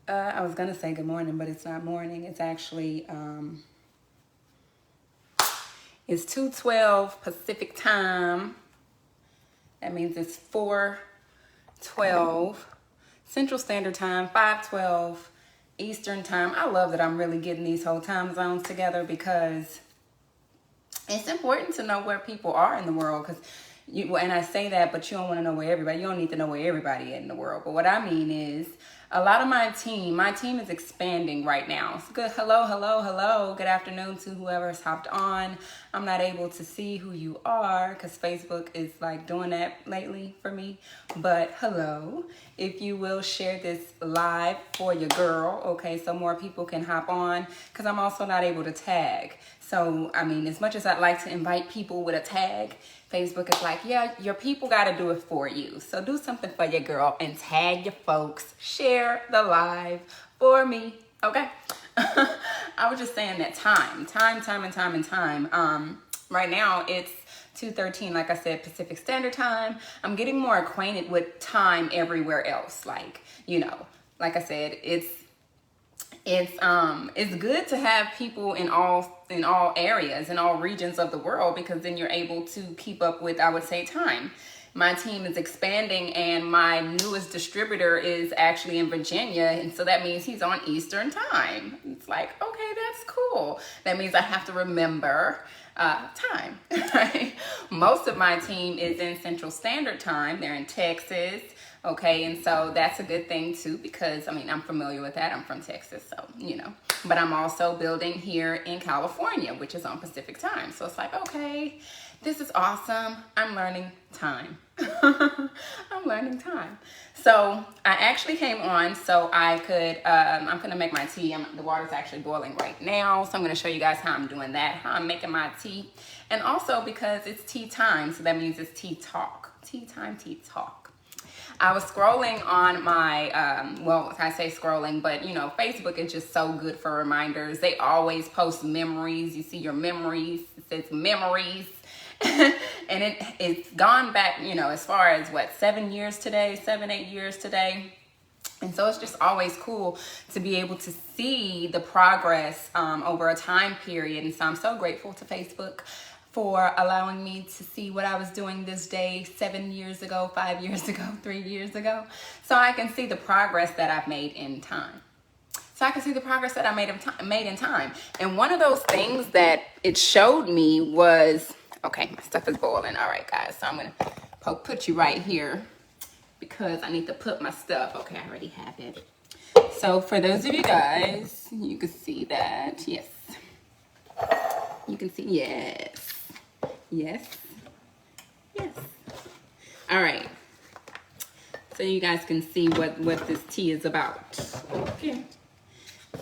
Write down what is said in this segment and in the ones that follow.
I was gonna say good morning, but it's not morning. It's actually it's 2:12 Pacific time. That means it's 4:12 Central Standard Time, 5:12 Eastern Time. I love that I'm really getting these whole time zones together because it's important to know where people are in the world. Because and I say that, but you don't want to know where everybody. You don't need to know where everybody is in the world. But what I mean is, a lot of my team is expanding right now. It's good. Hello. Good afternoon to whoever's hopped on. I'm not able to see who you are because Facebook is like doing that lately for me. But hello, if you will share this live for your girl, okay, so more people can hop on because I'm also not able to tag. So, I mean, as much as I'd like to invite people with a tag, Facebook is like, yeah, your people got to do it for you. So do something for your girl and tag your folks. Share the live for me, okay? I was just saying that time. Right now, it's 2:13, like I said, Pacific Standard Time. I'm getting more acquainted with time everywhere else. Like, you know, like I said, it's good to have people in all areas, in all regions of the world, because then you're able to keep up with, I would say, time. My team is expanding and my newest distributor is actually in Virginia, and so that means he's on Eastern Time. It's like, okay, that's cool. That means I have to remember time. Right? Most of my team is in Central Standard Time. They're in Texas. Okay, and so that's a good thing too, because I mean, I'm familiar with that. I'm from Texas, so you know. But I'm also building here in California, which is on Pacific time. So it's like, okay, this is awesome. I'm learning time. I'm learning time. So I actually came on so I could, I'm gonna make my tea. The water's actually boiling right now. So I'm gonna show you guys how I'm doing that, how I'm making my tea. And also because it's tea time, so that means it's tea talk. Tea time, tea talk. I was scrolling on my, well, I say scrolling, but you know, Facebook is just so good for reminders. They always post memories. You see your memories, it says memories. And it's gone back, you know, as far as what, 7 years today, 8 years today. And so it's just always cool to be able to see the progress over a time period. And so I'm so grateful to Facebook for allowing me to see what I was doing this day 7 years ago, 5 years ago, 3 years ago. So I can see the progress that I've made in time. So I can see the progress that I made in time. And one of those things that it showed me was, okay, my stuff is boiling. All right, guys. So I'm going to put you right here because I need to put my stuff. Okay, I already have it. So for those of you guys, you can see that. Yes. You can see, yes. Yes. All right. So you guys can see what this tea is about. Okay.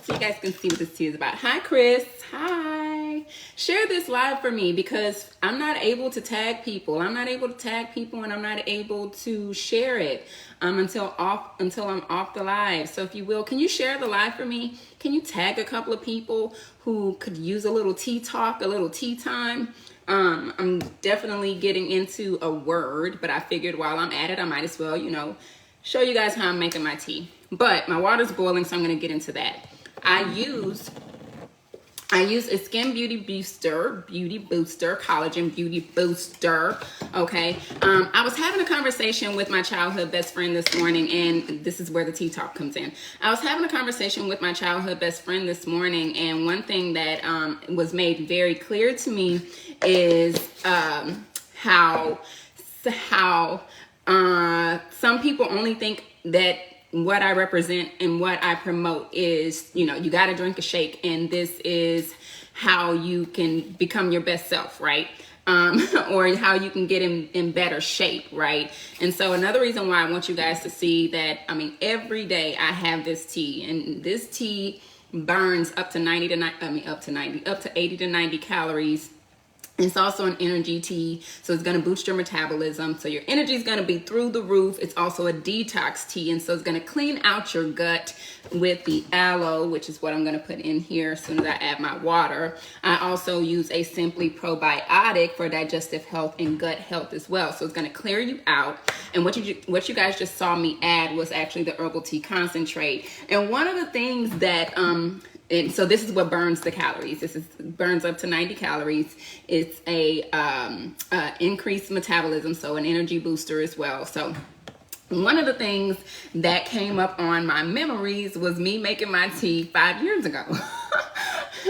So you guys can see what this tea is about. Hi, Chris. Hi. Share this live for me because I'm not able to tag people. I'm not able to tag people and I'm not able to share it until I'm off the live. So if you will, can you share the live for me? Can you tag a couple of people who could use a little tea talk, a little tea time? I'm definitely getting into a word, but I figured while I'm at it, I might as well, you know, show you guys how I'm making my tea. But my water's boiling, so I'm going to get into that. I use a Skin Beauty Booster, Collagen Beauty Booster, okay? I was having a conversation with my childhood best friend this morning, and this is where the tea talk comes in. I was having a conversation with my childhood best friend this morning, and one thing that was made very clear to me is how some people only think that what I represent and what I promote is, you know, you got to drink a shake and this is how you can become your best self, right? Or how you can get in better shape, right? And so another reason why I want you guys to see that, I mean, every day I have this tea, and this tea burns up to 80 to 90 calories It's also an energy tea, so it's going to boost your metabolism. So your energy is going to be through the roof. It's also a detox tea, and so it's going to clean out your gut with the aloe, which is what I'm going to put in here as soon as I add my water. I also use a Simply Probiotic for digestive health and gut health as well. So it's going to clear you out. And what you guys just saw me add was actually the herbal tea concentrate. And one of the things that and so this is what burns the calories. This burns up to 90 calories. It's a increased metabolism, so an energy booster as well. So one of the things that came up on my memories was me making my tea 5 years ago.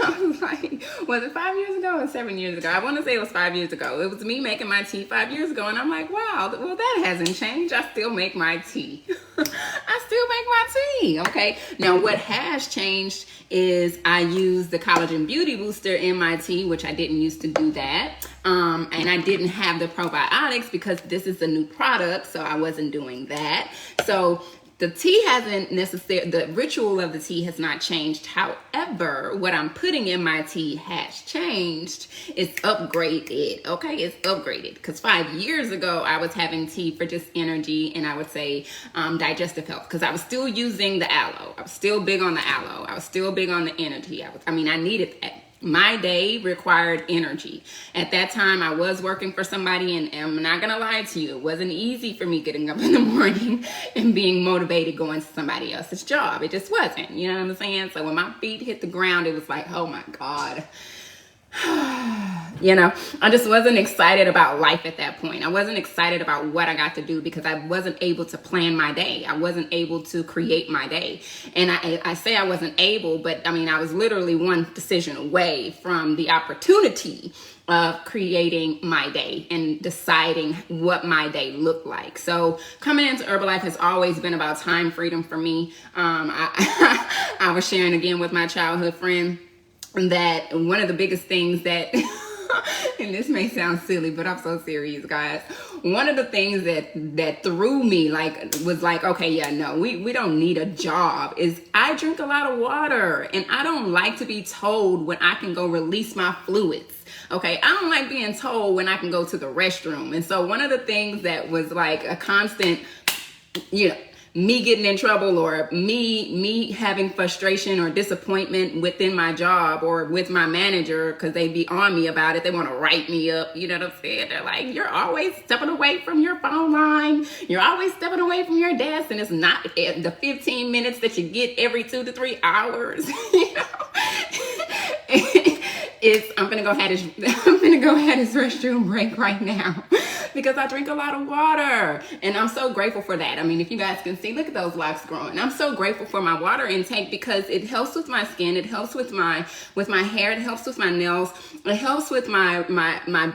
I was like, was it 5 years ago or 7 years ago? I want to say it was 5 years ago. It was me making my tea 5 years ago, and I'm like, wow, well, that hasn't changed. I still make my tea. I still make my tea, okay? Now, what has changed is I use the Collagen Beauty Booster in my tea, which I didn't used to do that. And I didn't have the probiotics because this is a new product, so I wasn't doing that. So the tea hasn't necessarily, the ritual of the tea has not changed. However, what I'm putting in my tea has changed. It's upgraded, okay? It's upgraded. Because 5 years ago, I was having tea for just energy and I would say digestive health. Because I was still using the aloe. I was still big on the aloe. I was still big on the energy. I needed that. My day required energy. At that time, I was working for somebody, and I'm not going to lie to you, it wasn't easy for me getting up in the morning and being motivated going to somebody else's job. It just wasn't, you know what I'm saying? So when my feet hit the ground, it was like, oh my God. You know, I just wasn't excited about life at that point. I wasn't excited about what I got to do because I wasn't able to plan my day. I wasn't able to create my day. And I say I wasn't able, but I was literally one decision away from the opportunity of creating my day and deciding what my day looked like. So coming into Herbalife has always been about time freedom for me. I was sharing again with my childhood friend that one of the biggest things that, and this may sound silly, but I'm so serious, guys. One of the things that threw me was like, okay, yeah, no, we don't need a job, is I drink a lot of water, and I don't like to be told when I can go release my fluids. Okay, I don't like being told when I can go to the restroom. And so one of the things that was like a constant, you know, me getting in trouble or me having frustration or disappointment within my job or with my manager because they be on me about it. They want to write me up. You know what I'm saying? They're like, you're always stepping away from your phone line. You're always stepping away from your desk. And it's not the 15 minutes that you get every 2 to 3 hours. You know? I'm gonna go have this restroom break right now because I drink a lot of water, and I'm so grateful for that. If you guys can see, look at those locks growing. I'm so grateful for my water intake because it helps with my skin, it helps with my hair, it helps with my nails, it helps with my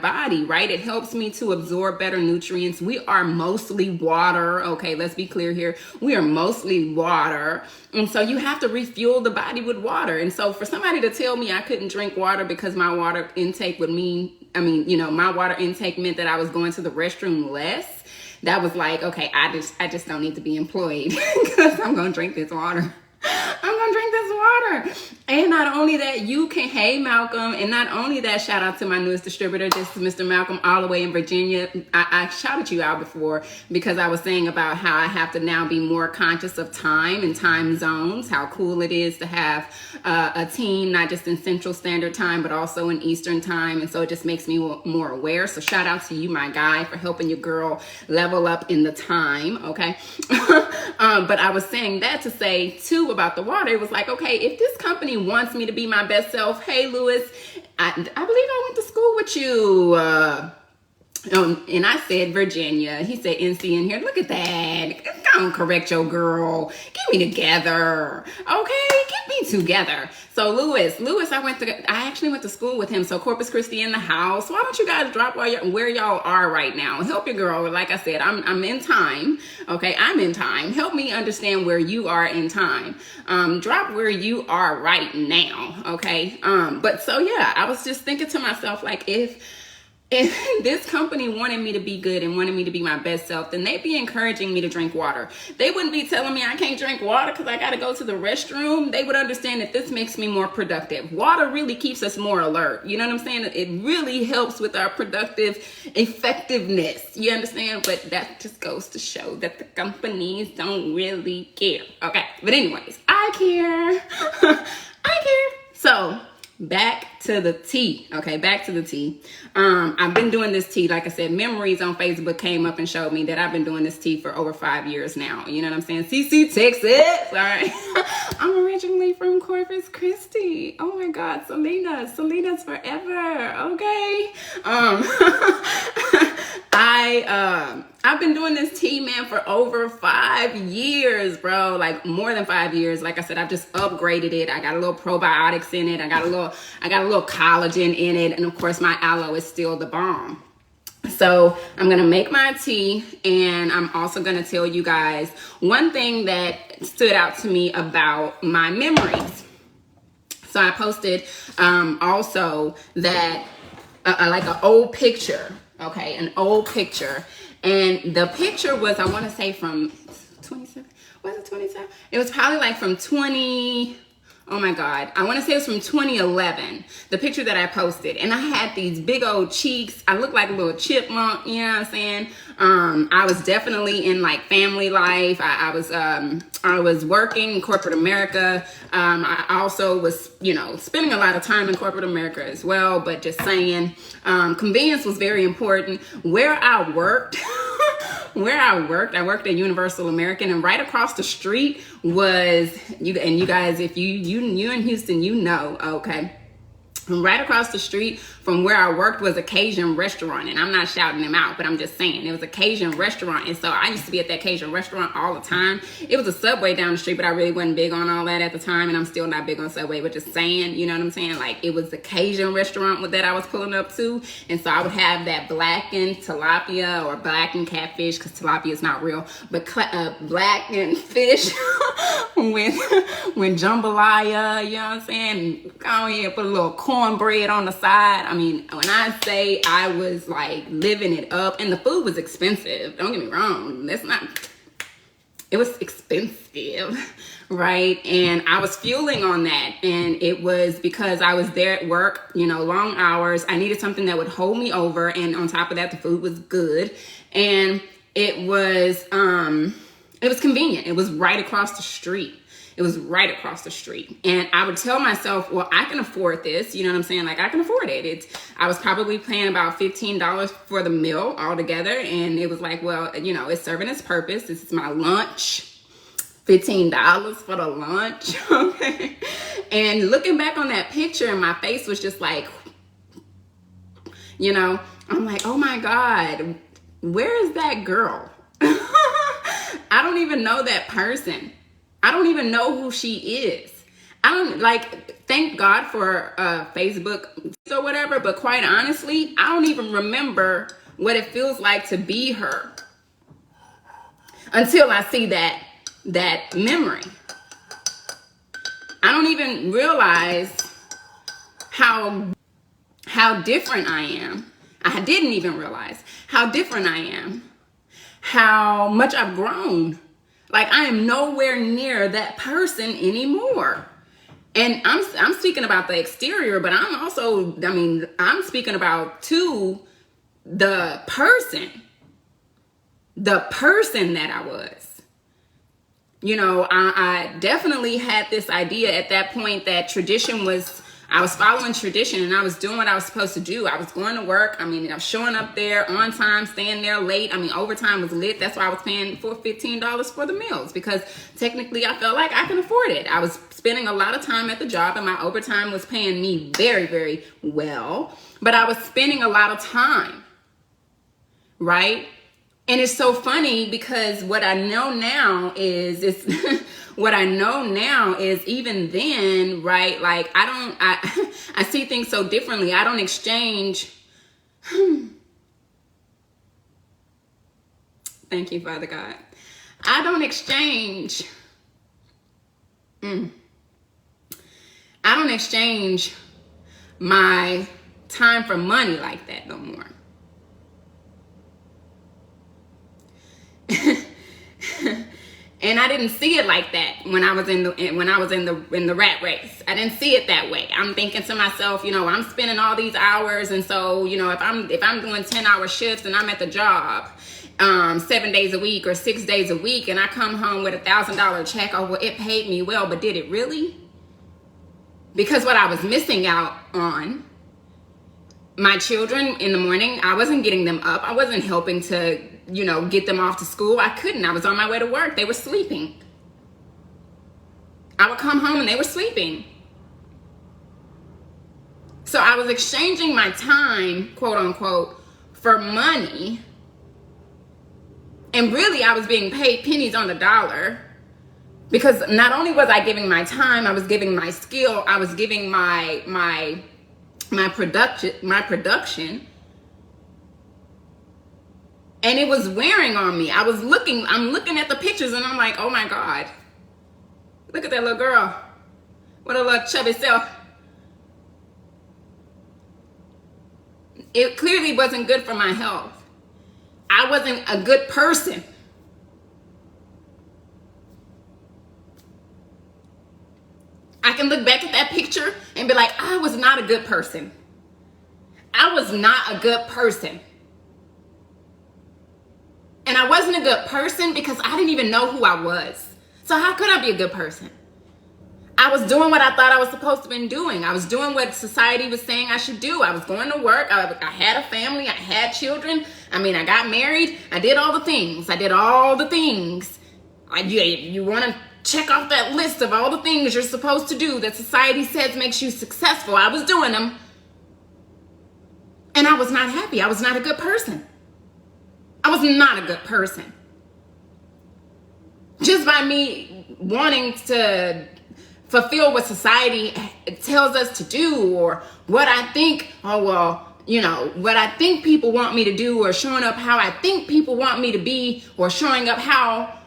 body, right? It helps me to absorb better nutrients. We are mostly water, okay? Let's be clear here. We are mostly water. And so you have to refuel the body with water. And so for somebody to tell me I couldn't drink water because my water intake would my water intake meant that I was going to the restroom less, that was like, okay, I just don't need to be employed because I'm going to drink this water. I'm going to drink this water. And not only that, hey, Malcolm, and not only that, shout out to my newest distributor. This is Mr. Malcolm all the way in Virginia. I shouted you out before because I was saying about how I have to now be more conscious of time and time zones, how cool it is to have a team, not just in Central Standard Time, but also in Eastern Time. And so it just makes me more aware. So shout out to you, my guy, for helping your girl level up in the time, okay? But I was saying that to say, too, about the water. It was like, okay, if this company wants me to be my best self, hey, Lewis, I believe I went to school with you. And I said Virginia. He said NC in here. Look at that. Go and correct your girl. Get me together. Okay? Get me together. So Lewis, I actually went to school with him. So Corpus Christi in the house. Why don't you guys drop where y'all are right now? Help your girl. Like I said, I'm in time. Okay? I'm in time. Help me understand where you are in time. Drop where you are right now. Okay? But so yeah, I was just thinking to myself, like, if if this company wanted me to be good and wanted me to be my best self, then they'd be encouraging me to drink water. They wouldn't be telling me I can't drink water because I got to go to the restroom. They would understand that this makes me more productive. Water really keeps us more alert. You know what I'm saying? It really helps with our productive effectiveness. You understand? But that just goes to show that the companies don't really care. Okay. But anyways, I care. I care. So back to the tea. Okay, back to the tea. I've been doing this tea. Like I said, Memories on Facebook came up and showed me that I've been doing this tea for over 5 years now. You know what I'm saying? CC, Texas. All right. I'm originally from Corpus Christi. Oh my God, Selena's forever. Okay. I've been doing this tea, man, for over 5 years, bro. Like more than 5 years. Like I said, I've just upgraded it. I got a little probiotics in it. I got a little collagen in it, and of course, my aloe is still the bomb. So I'm gonna make my tea, and I'm also gonna tell you guys one thing that stood out to me about my memories. So I posted also that like an old picture. Okay, an old picture. And the picture was, I want to say from 27, was it 27? It was probably like from 20, oh my God. I want to say it was from 2011, the picture that I posted. And I had these big old cheeks. I looked like a little chipmunk, you know what I'm saying? I was definitely in like family life. I was working in corporate America. I also was, spending a lot of time in corporate America as well, but just saying, convenience was very important. Where I worked, I worked at Universal American, and right across the street was, you guys, if you in Houston, okay. Right across the street from where I worked was a Cajun restaurant, and I'm not shouting them out, but I'm just saying it was a Cajun restaurant. And so I used to be at that Cajun restaurant all the time. It was a Subway down the street, but I really wasn't big on all that at the time, and I'm still not big on Subway, but just saying, you know what I'm saying? Like, it was the Cajun restaurant that I was pulling up to, and so I would have that blackened tilapia or blackened catfish, because tilapia is not real, but blackened fish with jambalaya, you know what I'm saying? Go ahead and put a little cornbread on the side. I mean, when I say I was like living it up, and the food was expensive, don't get me wrong, it was expensive, right? And I was fueling on that, and it was because I was there at work, long hours. I needed something that would hold me over, and on top of that, the food was good, and it was convenient. It was right across the street. And I would tell myself, well, I can afford this. You know what I'm saying? Like, I can afford it. I was probably paying about $15 for the meal altogether. And it was like, well, it's serving its purpose. This is my lunch. $15 for the lunch. Okay. And looking back on that picture, my face was just like, I'm like, oh my God, where is that girl? I don't even know that person. I don't even know who she is. I don't thank God for Facebook or whatever, but quite honestly, I don't even remember what it feels like to be her until I see that memory. I don't even realize how different I am. I didn't even realize how different I am, how much I've grown. Like, I am nowhere near that person anymore. And I'm speaking about the exterior, but I'm speaking about the person that I was. I definitely had this idea at that point that I was following tradition, and I was doing what I was supposed to do. I was going to work. I was showing up there on time, staying there late. Overtime was lit. That's why I was paying for $15 for the meals, because technically I felt like I can afford it. I was spending a lot of time at the job, and my overtime was paying me very, very well, but I was spending a lot of time, right? And it's so funny because what I know now is even then, right? Like, I see things so differently. I don't exchange. Thank you, Father God. I don't exchange. I don't exchange my time for money like that no more. And I didn't see it like that when I was in the rat race. I didn't see it that way. I'm thinking to myself, I'm spending all these hours, and so if I'm doing 10-hour shifts and I'm at the job 7 days a week or 6 days a week, and I come home with $1,000 check, oh well, it paid me well, but did it really? Because what I was missing out on, my children in the morning, I wasn't getting them up. I wasn't helping to get them off to school. I couldn't. I was on my way to work. They were sleeping. I would come home and they were sleeping. So I was exchanging my time, quote unquote, for money. And really, I was being paid pennies on the dollar, because not only was I giving my time, I was giving my skill, I was giving my production. And it was wearing on me. I'm looking at the pictures and I'm like, oh my God, look at that little girl. What a little chubby self. It clearly wasn't good for my health. I wasn't a good person. I can look back at that picture and be like, I was not a good person. I was not a good person. And I wasn't a good person because I didn't even know who I was. So how could I be a good person? I was doing what I thought I was supposed to be doing. I was doing what society was saying I should do. I was going to work. I had a family. I had children. I got married. I did all the things. You want to check off that list of all the things you're supposed to do that society says makes you successful. I was doing them. And I was not happy. I was not a good person. I was not a good person. Just by me wanting to fulfill what society tells us to do, or what I think, what I think people want me to do, or showing up how I think people want me to be, or showing up how,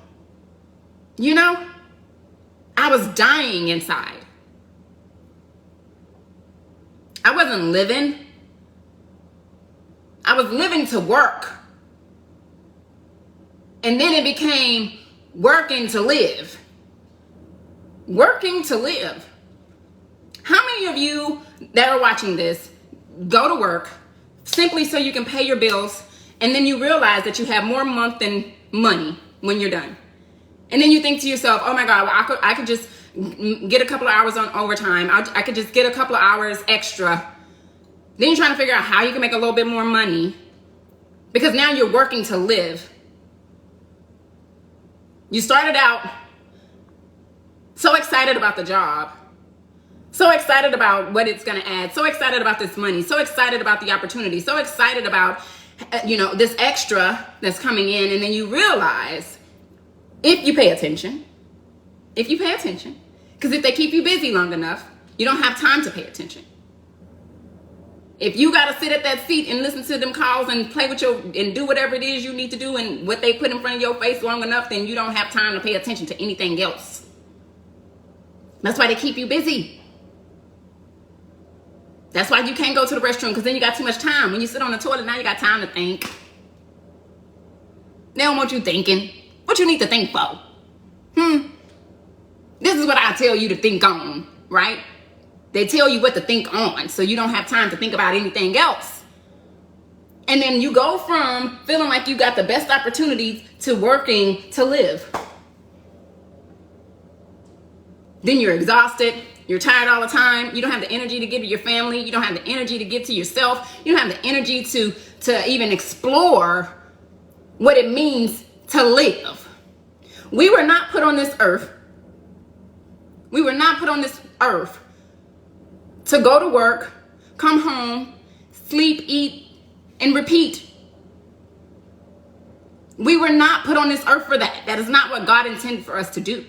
I was dying inside. I wasn't living. I was living to work. And then it became working to live. Working to live. How many of you that are watching this go to work simply so you can pay your bills, and then you realize that you have more month than money when you're done? And then you think to yourself, oh my God, I could just get a couple of hours on overtime. I could just get a couple of hours extra. Then you're trying to figure out how you can make a little bit more money, because now you're working to live. You started out so excited about the job, so excited about what it's going to add, so excited about this money, so excited about the opportunity, so excited about, this extra that's coming in. And then you realize, if you pay attention, because if they keep you busy long enough, you don't have time to pay attention. If you got to sit at that seat and listen to them calls and play with and do whatever it is you need to do and what they put in front of your face long enough, then you don't have time to pay attention to anything else. That's why they keep you busy. That's why you can't go to the restroom, because then you got too much time. When you sit on the toilet, now you got time to think. They don't want you thinking. What you need to think for? This is what I tell you to think on, right? They tell you what to think on, so you don't have time to think about anything else. And then you go from feeling like you got the best opportunities to working to live. Then you're exhausted. You're tired all the time. You don't have the energy to give to your family. You don't have the energy to give to yourself. You don't have the energy to even explore what it means to live. We were not put on this earth. We were not put on this earth to go to work, come home, sleep, eat, and repeat. We were not put on this earth for that. That is not what God intended for us to do.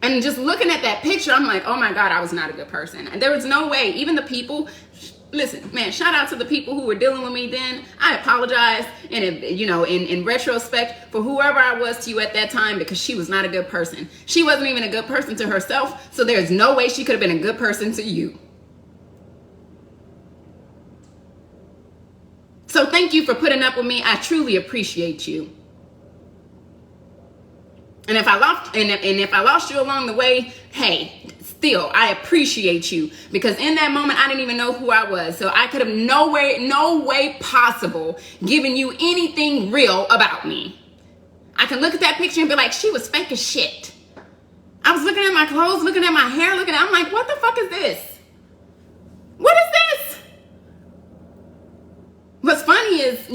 And just looking at that picture, I'm like, oh my God, I was not a good person. And there was no way, even the people, listen, man, shout out to the people who were dealing with me then. I apologize, in retrospect, for whoever I was to you at that time, because she was not a good person. She wasn't even a good person to herself, so there's no way she could have been a good person to you. So thank you for putting up with me. I truly appreciate you. And if I lost you along the way, hey, still, I appreciate you, because in that moment, I didn't even know who I was. So I could have no way possible given you anything real about me. I can look at that picture and be like, she was fake as shit. I was looking at my clothes, looking at my hair, I'm like, what the fuck is this? What is this? What's funny is,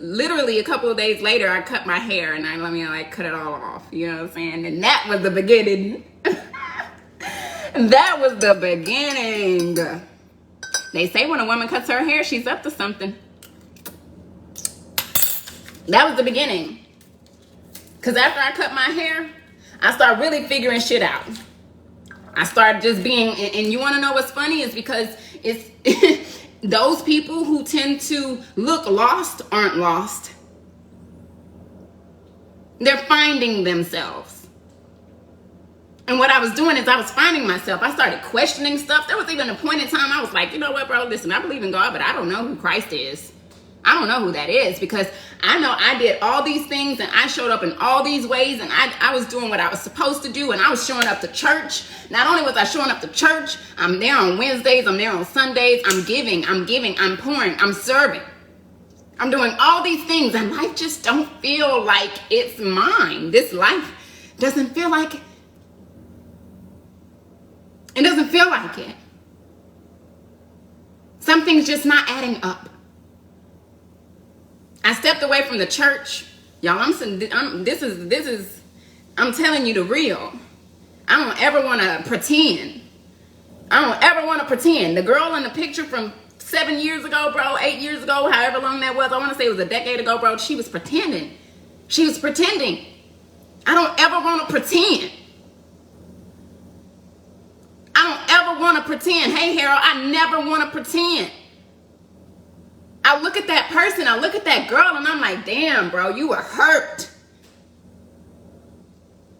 literally a couple of days later, I cut my hair and I cut it all off. You know what I'm saying? And that was the beginning. That was the beginning. They say when a woman cuts her hair, she's up to something. That was the beginning. Because after I cut my hair, I started really figuring shit out. I started just being, and you want to know what's funny is because it's those people who tend to look lost aren't lost. They're finding themselves. And what I was doing is I was finding myself. I started questioning stuff. There was even a point in time I was like, you know what, bro, listen, I believe in God, but I don't know who Christ is. I don't know who that is, because I know I did all these things and I showed up in all these ways, and I was doing what I was supposed to do, and I was showing up to church. Not only was I showing up to church, I'm there on Wednesdays, I'm there on Sundays, I'm giving, I'm pouring, I'm serving. I'm doing all these things, and life just don't feel like it's mine. This life doesn't feel like it. It doesn't feel like it. Something's just not adding up. I stepped away from the church. Y'all, I'm telling you the real. I don't ever want to pretend. The girl in the picture from 7 years ago, bro, 8 years ago, however long that was, I want to say it was a decade ago, bro, she was pretending. I don't ever want to pretend. Hey, Harold, I never want to pretend. I look at that person, I look at that girl, and I'm like, damn, bro, you were hurt.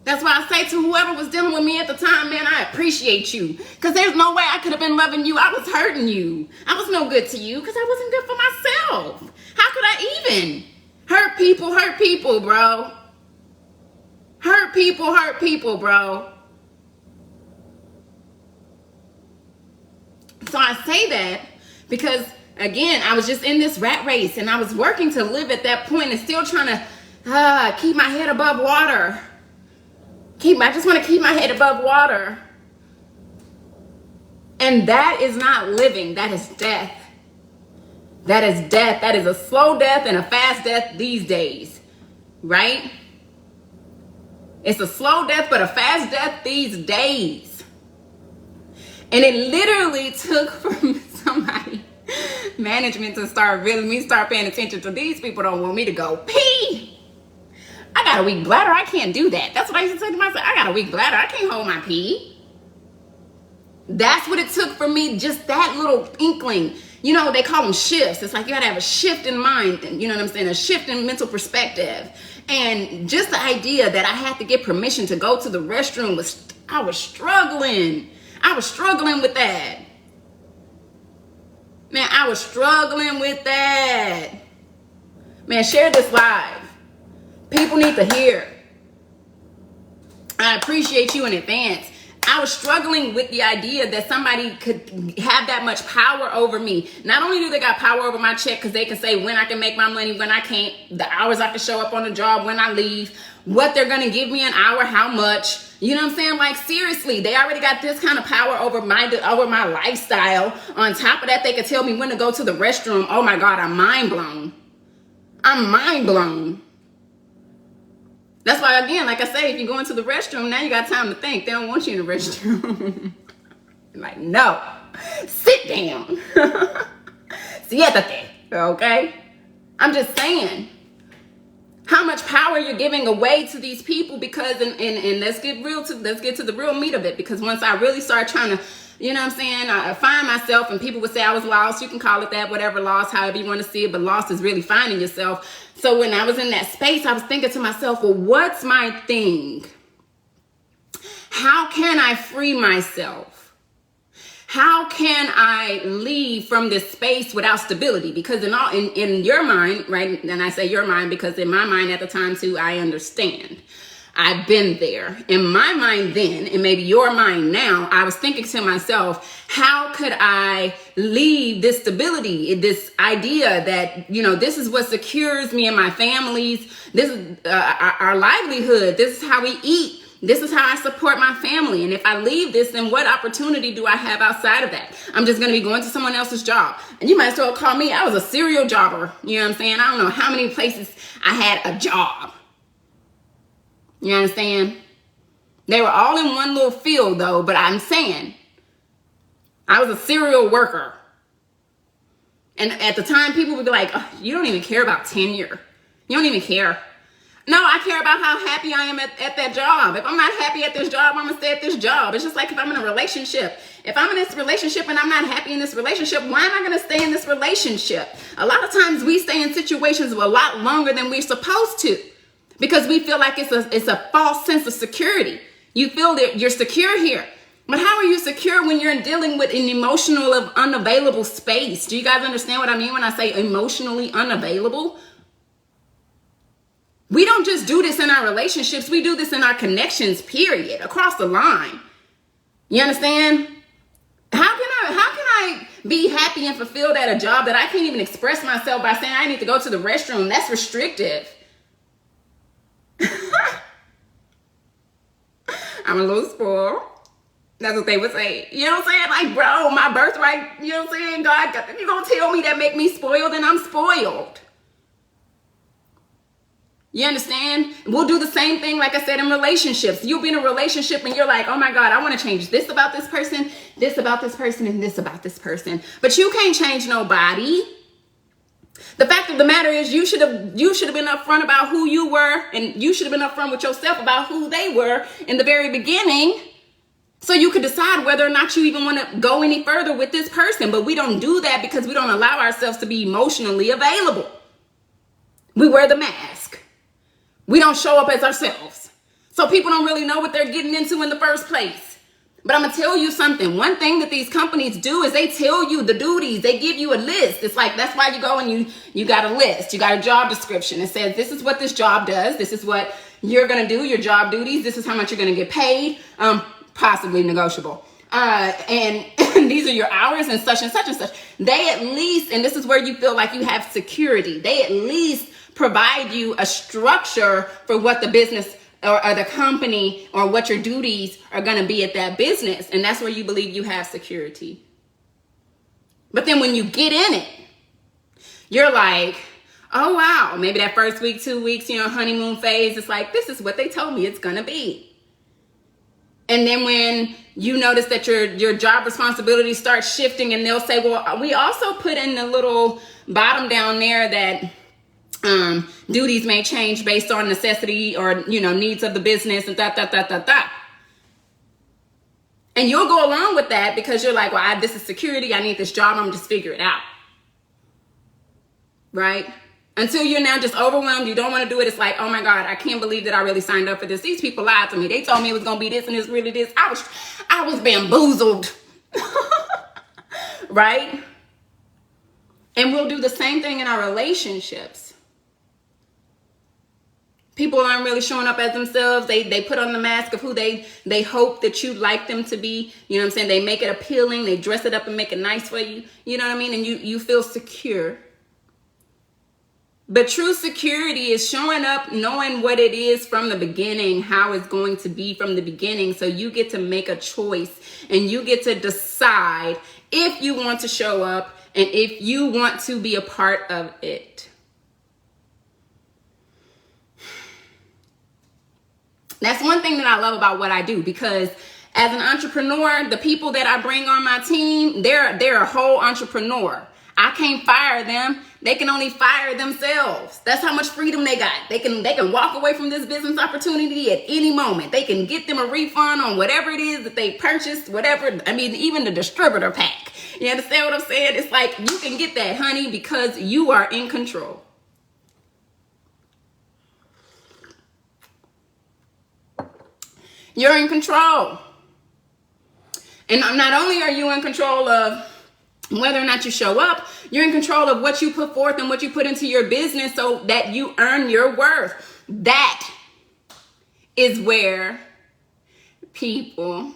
That's why I say to whoever was dealing with me at the time, man, I appreciate you. Because there's no way I could have been loving you. I was hurting you. I was no good to you because I wasn't good for myself. How could I even? Hurt people, bro. Hurt people, bro. So I say that because, again, I was just in this rat race, and I was working to live at that point and still trying to keep my head above water. I just want to keep my head above water. And that is not living. That is death. That is death. That is a slow death and a fast death these days. Right? It's a slow death, but a fast death these days. And it literally took from somebody, management, to start paying attention to these people. Don't want me to go pee. I got a weak bladder. I can't do that. That's what I used to say to myself. I got a weak bladder. I can't hold my pee. That's what it took for me. Just that little inkling. You know, they call them shifts. It's like you got to have a shift in mind. You know what I'm saying? A shift in mental perspective. And just the idea that I had to get permission to go to the restroom I was struggling. I was struggling with that. Man, I was struggling with that. Man, share this live. People need to hear. I appreciate you in advance. I was struggling with the idea that somebody could have that much power over me. Not only do they got power over my check because they can say when I can make my money, when I can't, the hours I can show up on the job, when I leave, what they're going to give me an hour, how much. You know what I'm saying? Like, seriously, they already got this kind of power over my lifestyle. On top of that, they could tell me when to go to the restroom. Oh my God, I'm mind blown. That's why, again, like I say, if you go into the restroom, now you got time to think. They don't want you in the restroom. Like, no, sit down. Siéntate, okay? I'm just saying how much power you're giving away to these people, because, and let's get to the real meat of it, because once I really start trying to, you know what I'm saying, I find myself, and people would say I was lost. You can call it that, whatever, lost, however you want to see it, but lost is really finding yourself. So when I was in that space, I was thinking to myself, well, what's my thing? How can I free myself? how can I leave from this space without stability? Because in your mind, right? And I say your mind because in my mind at the time too, I understand. I've been there. In my mind then, and maybe your mind now, I was thinking to myself, how could I leave this stability, this idea that, this is what secures me and my families. This is our livelihood. This is how we eat. This is how I support my family. And if I leave this, then what opportunity do I have outside of that? I'm just going to be going to someone else's job. And you might as well call me. I was a serial jobber. You know what I'm saying? I don't know how many places I had a job. You understand? They were all in one little field though, but I'm saying I was a serial worker. And at the time, people would be like, oh, you don't even care about tenure. You don't even care. No, I care about how happy I am at that job. If I'm not happy at this job, I'm going to stay at this job. It's just like if I'm in a relationship. If I'm in this relationship and I'm not happy in this relationship, why am I going to stay in this relationship? A lot of times we stay in situations a lot longer than we're supposed to because we feel like it's a false sense of security. You feel that you're secure here. But how are you secure when you're dealing with an emotional unavailable space? Do you guys understand what I mean when I say emotionally unavailable? We don't just do this in our relationships. We do this in our connections, period, across the line. You understand? How can I be happy and fulfilled at a job that I can't even express myself by saying I need to go to the restroom? That's restrictive. I'm a little spoiled. That's what they would say. You know what I'm saying? Like, bro, my birthright, you know what I'm saying? God, if you're going to tell me that make me spoiled, then I'm spoiled. You understand? We'll do the same thing, like I said, in relationships. You'll be in a relationship and you're like, oh my God, I want to change this about this person, this about this person, and this about this person. But you can't change nobody. The fact of the matter is you should have been upfront about who you were, and you should have been upfront with yourself about who they were in the very beginning. So you could decide whether or not you even want to go any further with this person. But we don't do that because we don't allow ourselves to be emotionally available. We wear the mask. We don't show up as ourselves. So people don't really know what they're getting into in the first place. But I'm going to tell you something. One thing that these companies do is they tell you the duties. They give you a list. It's like, that's why you go and you got a list. You got a job description. It says, this is what this job does. This is what you're going to do, your job duties. This is how much you're going to get paid, possibly negotiable. And these are your hours and such and such and such. They at least, and this is where you feel like you have security. They at least provide you a structure for what the business or the company or what your duties are going to be at that business. And that's where you believe you have security. But then when you get in it, you're like, oh, wow, maybe that first week, 2 weeks, honeymoon phase, it's like, this is what they told me it's going to be. And then when you notice that your job responsibilities start shifting and they'll say, well, we also put in the little bottom down there that duties may change based on necessity or, needs of the business and da. And you'll go along with that because you're like, well, this is security. I need this job. I'm just figure it out. Right? Until you're now just overwhelmed. You don't want to do it. It's like, oh my God, I can't believe that I really signed up for this. These people lied to me. They told me it was going to be this and it's really this. I was bamboozled. Right? And we'll do the same thing in our relationships. People aren't really showing up as themselves. They put on the mask of who they hope that you'd like them to be. You know what I'm saying? They make it appealing. They dress it up and make it nice for you. You know what I mean? And you feel secure. But true security is showing up, knowing what it is from the beginning, how it's going to be from the beginning. So you get to make a choice and you get to decide if you want to show up and if you want to be a part of it. That's one thing that I love about what I do, because as an entrepreneur, the people that I bring on my team, they're a whole entrepreneur. I can't fire them. They can only fire themselves. That's how much freedom they got. They can walk away from this business opportunity at any moment. They can get them a refund on whatever it is that they purchased, whatever. I mean, even the distributor pack. You understand what I'm saying? It's like you can get that, honey, because you are in control. You're in control. And not only are you in control of whether or not you show up, you're in control of what you put forth and what you put into your business so that you earn your worth. That is where people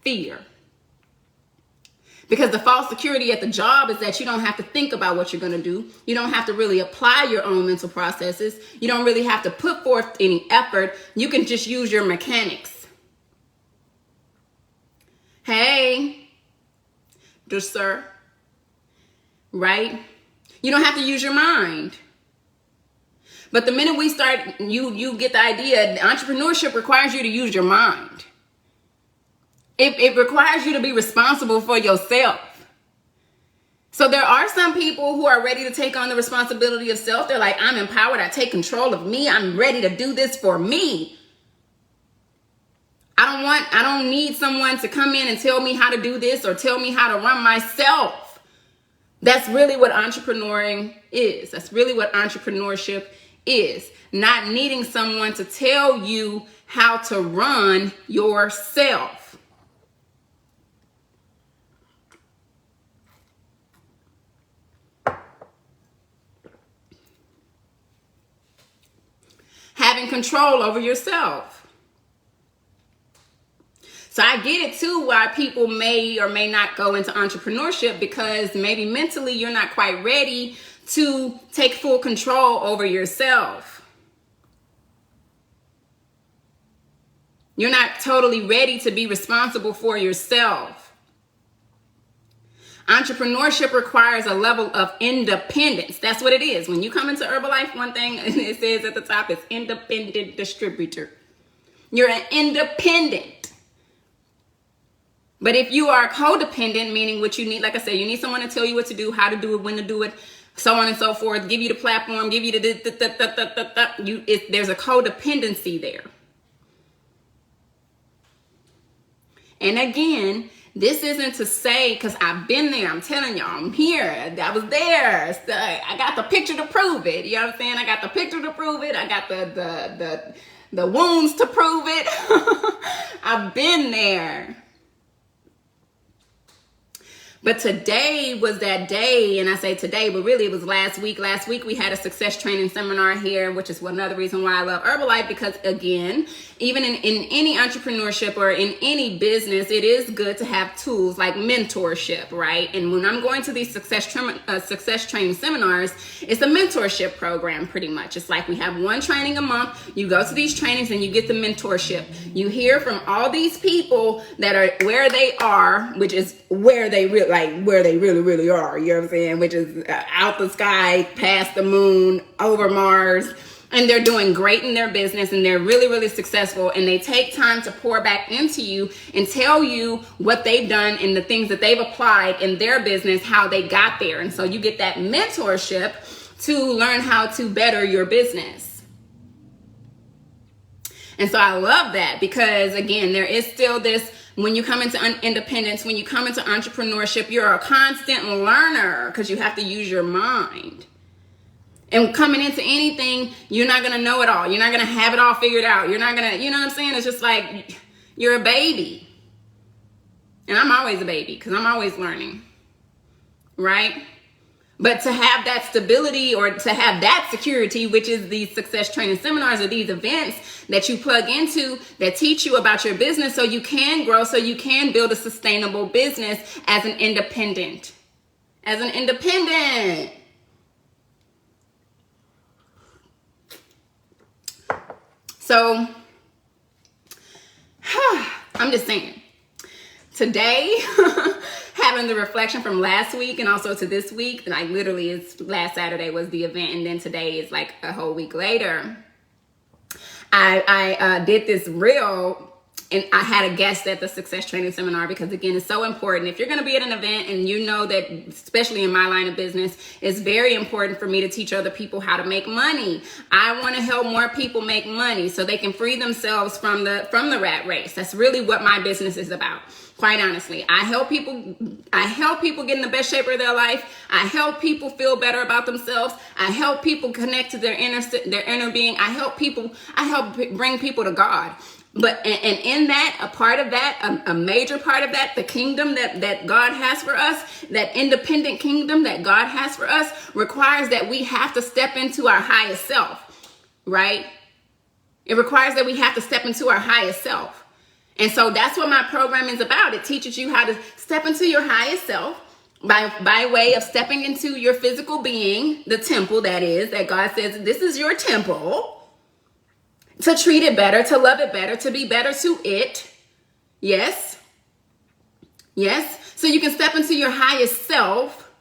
fear. Because the false security at the job is that you don't have to think about what you're going to do. You don't have to really apply your own mental processes. You don't really have to put forth any effort. You can just use your mechanics. Hey, dear sir, right? You don't have to use your mind. But the minute we start, you get the idea, entrepreneurship requires you to use your mind. It requires you to be responsible for yourself. So there are some people who are ready to take on the responsibility of self. They're like, I'm empowered. I take control of me. I'm ready to do this for me. I don't need someone to come in and tell me how to do this or tell me how to run myself. That's really what entrepreneuring is. That's really what entrepreneurship is. Not needing someone to tell you how to run yourself. Having control over yourself. So I get it too why people may or may not go into entrepreneurship, because maybe mentally you're not quite ready to take full control over yourself. You're not totally ready to be responsible for yourself. Entrepreneurship requires a level of independence. That's what it is. When you come into Herbalife, one thing it says at the top is independent distributor. You're an independent. But if you are codependent, meaning what you need, like I said, you need someone to tell you what to do, how to do it, when to do it, so on and so forth, give you the platform, give you the there's a codependency there. And again, this isn't to say, because I've been there, I'm telling y'all, I'm here, I was there, so I got the picture to prove it, you know what I'm saying? I got the picture to prove it, I got the wounds to prove it. I've been there. But today was that day, and I say today, but really it was last week. Last week we had a success training seminar here, which is another reason why I love Herbalife, because again, even in any entrepreneurship or in any business, it is good to have tools like mentorship, right? And when I'm going to these success training seminars, it's a mentorship program pretty much. It's like we have one training a month. You go to these trainings and you get the mentorship. You hear from all these people that are where they are, which is where they really are, you know what I'm saying, which is out the sky, past the moon, over Mars, and they're doing great in their business and they're really, really successful, and they take time to pour back into you and tell you what they've done and the things that they've applied in their business, how they got there. And so you get that mentorship to learn how to better your business. And so I love that, because again, there is still this, when you come into independence, when you come into entrepreneurship, you're a constant learner because you have to use your mind. And coming into anything, you're not going to know it all. You're not going to have it all figured out. You're not going to, you know what I'm saying? It's just like you're a baby. And I'm always a baby because I'm always learning, right? But to have that stability or to have that security, which is these success training seminars or these events that you plug into that teach you about your business so you can grow, so you can build a sustainable business as an independent. As an independent. So, I'm just saying, today, having the reflection from last week and also to this week, like literally it's last Saturday was the event, and then today is like a whole week later. I did this reel, and I had a guest at the success training seminar because again, it's so important. If you're going to be at an event, and you know that, especially in my line of business, it's very important for me to teach other people how to make money. I want to help more people make money so they can free themselves from the rat race. That's really what my business is about. Quite honestly, I help people get in the best shape of their life. I help people feel better about themselves. I help people connect to their inner being. I help bring people to God. But and in that, a part of that, a major part of that, the kingdom that God has for us, that independent kingdom that God has for us, requires that we have to step into our highest self, right? It requires that we have to step into our highest self. And so that's what my program is about. It teaches you how to step into your highest self by way of stepping into your physical being, the temple that is, that God says, this is your temple. To treat it better, to love it better, to be better to it. Yes. Yes. So you can step into your highest self,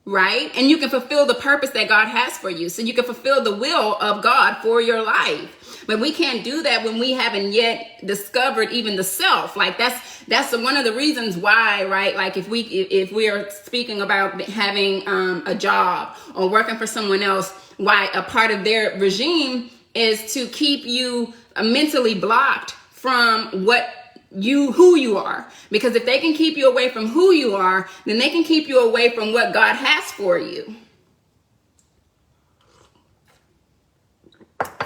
right? And you can fulfill the purpose that God has for you. So you can fulfill the will of God for your life. But we can't do that when we haven't yet discovered even the self. Like that's one of the reasons why, right? Like if we are speaking about having a job or working for someone else, why a part of their regime is to keep you mentally blocked from who you are. Because if they can keep you away from who you are, then they can keep you away from what God has for you.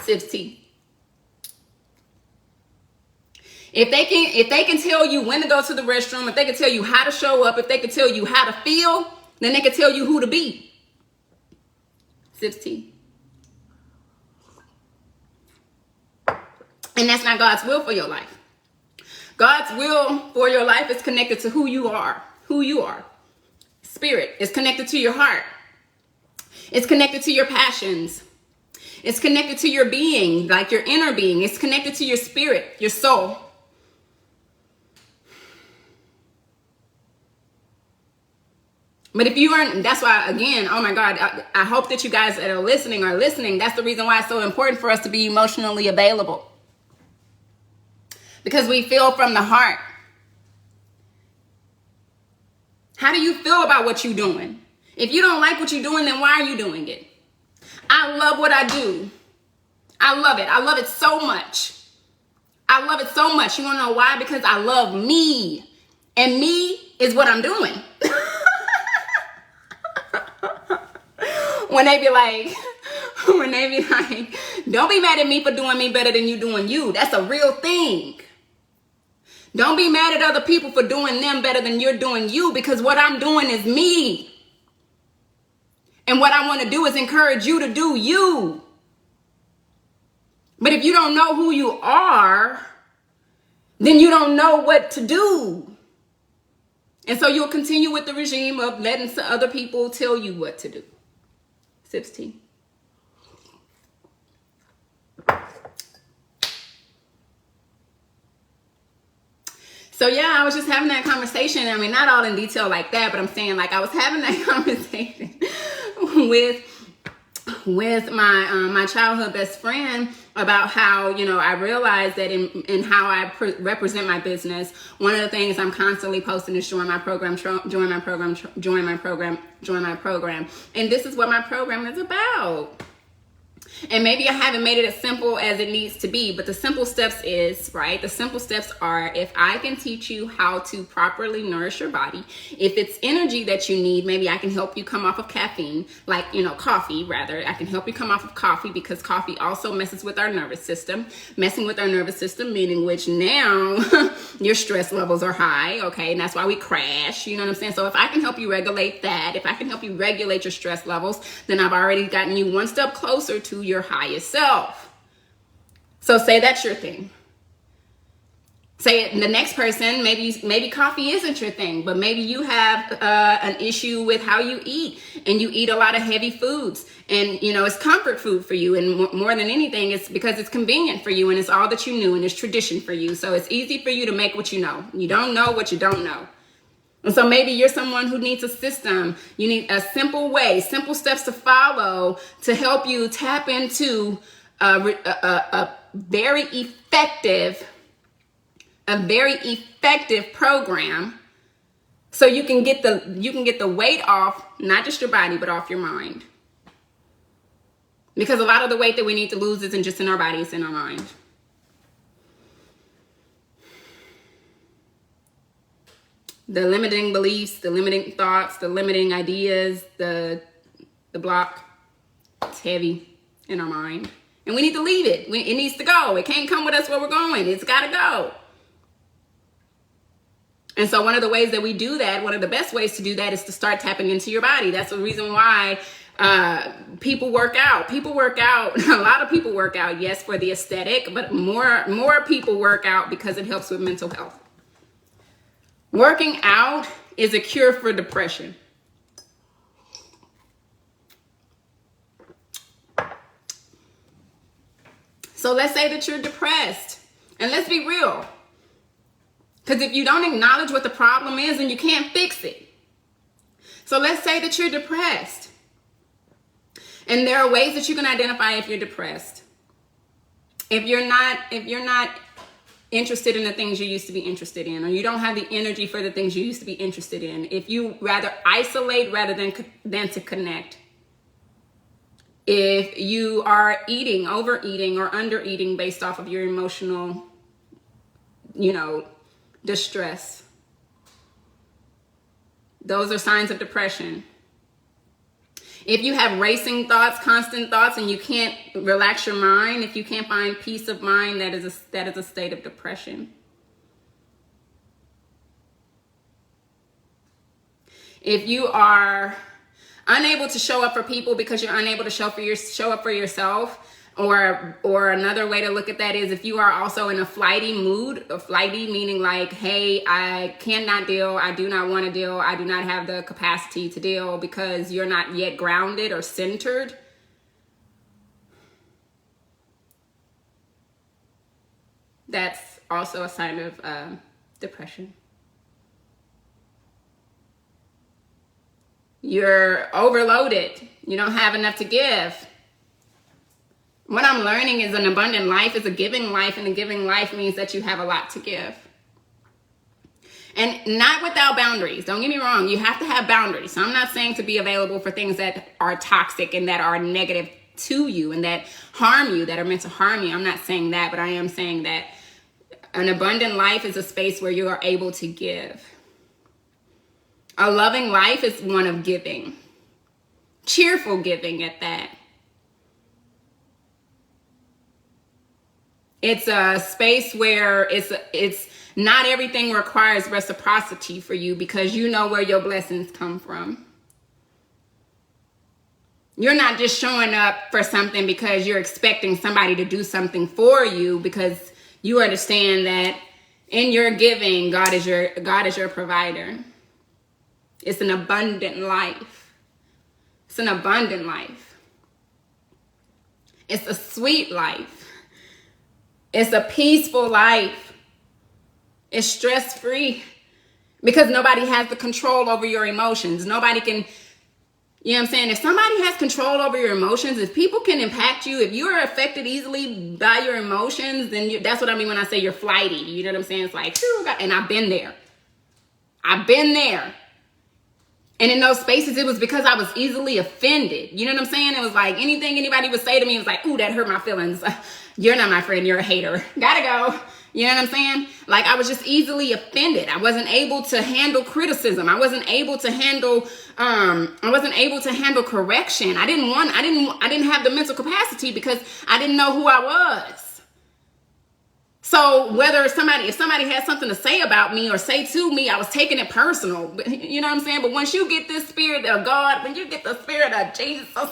16. If they can tell you when to go to the restroom, if they can tell you how to show up, if they can tell you how to feel, then they can tell you who to be. 16. And that's not God's will for your life. God's will for your life is connected to who you are. Spirit is connected to your heart. It's connected to your passions. It's connected to your being, like your inner being. It's connected to your spirit, your soul. But if you aren't, that's why, again, oh my God, I hope that you guys that are listening. That's the reason why it's so important for us to be emotionally available. Because we feel from the heart. How do you feel about what you're doing? If you don't like what you're doing, then why are you doing it? I love what I do. I love it. I love it so much. I love it so much. You want to know why? Because I love me. And me is what I'm doing. When they be like, don't be mad at me for doing me better than you doing you. That's a real thing. Don't be mad at other people for doing them better than you're doing you, because what I'm doing is me. And what I want to do is encourage you to do you. But if you don't know who you are, then you don't know what to do. And so you'll continue with the regime of letting other people tell you what to do. 16. So yeah, I was just having that conversation. I mean, not all in detail like that, but I'm saying like I was having that conversation with my childhood best friend about how, you know, I realized that in how I represent my business, one of the things I'm constantly posting is join my program. And this is what my program is about. And maybe I haven't made it as simple as it needs to be, but the simple steps is, right? The simple steps are, if I can teach you how to properly nourish your body, if it's energy that you need, maybe I can help you come off of caffeine, like, you know, coffee rather. I can help you come off of coffee, because coffee also messes with our nervous system. Messing with our nervous system, meaning which now your stress levels are high, okay? And that's why we crash, you know what I'm saying? So if I can help you regulate that, if I can help you regulate your stress levels, then I've already gotten you one step closer to your highest self. So say that's your thing. Say the next person, maybe coffee isn't your thing, but maybe you have an issue with how you eat, and you eat a lot of heavy foods, and you know it's comfort food for you, and more than anything, it's because it's convenient for you, and it's all that you knew, and it's tradition for you. So it's easy for you to make what you know. You don't know what you don't know. And so maybe you're someone who needs a system. You need a simple way, simple steps to follow to help you tap into a very effective program, so you can get the weight off, not just your body, but off your mind. Because a lot of the weight that we need to lose isn't just in our body, it's in our mind. The limiting beliefs, the limiting thoughts, the limiting ideas, the block, it's heavy in our mind. And we need to leave it. It needs to go. It can't come with us where we're going. It's got to go. And so one of the ways that we do that, one of the best ways to do that is to start tapping into your body. That's the reason why people work out. People work out. A lot of people work out, yes, for the aesthetic, but more people work out because it helps with mental health. Working out is a cure for depression. So let's say that you're depressed, and let's be real. Because if you don't acknowledge what the problem is, then you can't fix it. So let's say that you're depressed. And there are ways that you can identify if you're depressed. If you're not interested in the things you used to be interested in, or you don't have the energy for the things you used to be interested in, if you rather isolate rather than to connect, if you are eating, overeating, or undereating based off of your emotional, distress, those are signs of depression. If you have racing thoughts, constant thoughts, and you can't relax your mind, if you can't find peace of mind, that is a state of depression. If you are unable to show up for people because you're unable to show up for yourself, or another way to look at that is if you are also in a flighty mood, meaning like, hey, I cannot deal, I do not want to deal, I do not have the capacity to deal because you're not yet grounded or centered. That's also a sign of depression. You're overloaded. You don't have enough to give. What I'm learning is an abundant life is a giving life, and a giving life means that you have a lot to give. And not without boundaries. Don't get me wrong. You have to have boundaries. So I'm not saying to be available for things that are toxic and that are negative to you and that harm you, that are meant to harm you. I'm not saying that, but I am saying that an abundant life is a space where you are able to give. A loving life is one of giving. Cheerful giving at that. It's a space where it's not everything requires reciprocity for you because you know where your blessings come from. You're not just showing up for something because you're expecting somebody to do something for you, because you understand that in your giving, God is your provider. It's an abundant life. It's an abundant life. It's a sweet life. It's a peaceful life. It's stress-free because nobody has the control over your emotions. Nobody can, you know what I'm saying? If somebody has control over your emotions, if people can impact you, if you are affected easily by your emotions, then that's what I mean when I say you're flighty. You know what I'm saying? It's like, and I've been there. I've been there. And in those spaces, it was because I was easily offended. You know what I'm saying? It was like anything anybody would say to me, it was like, ooh, that hurt my feelings. You're not my friend. You're a hater. Gotta go. You know what I'm saying? Like I was just easily offended. I wasn't able to handle criticism. I wasn't able to handle correction. I didn't have the mental capacity because I didn't know who I was. So if somebody had something to say about me or say to me, I was taking it personal. You know what I'm saying? But once you get this spirit of God, when you get the spirit of Jesus,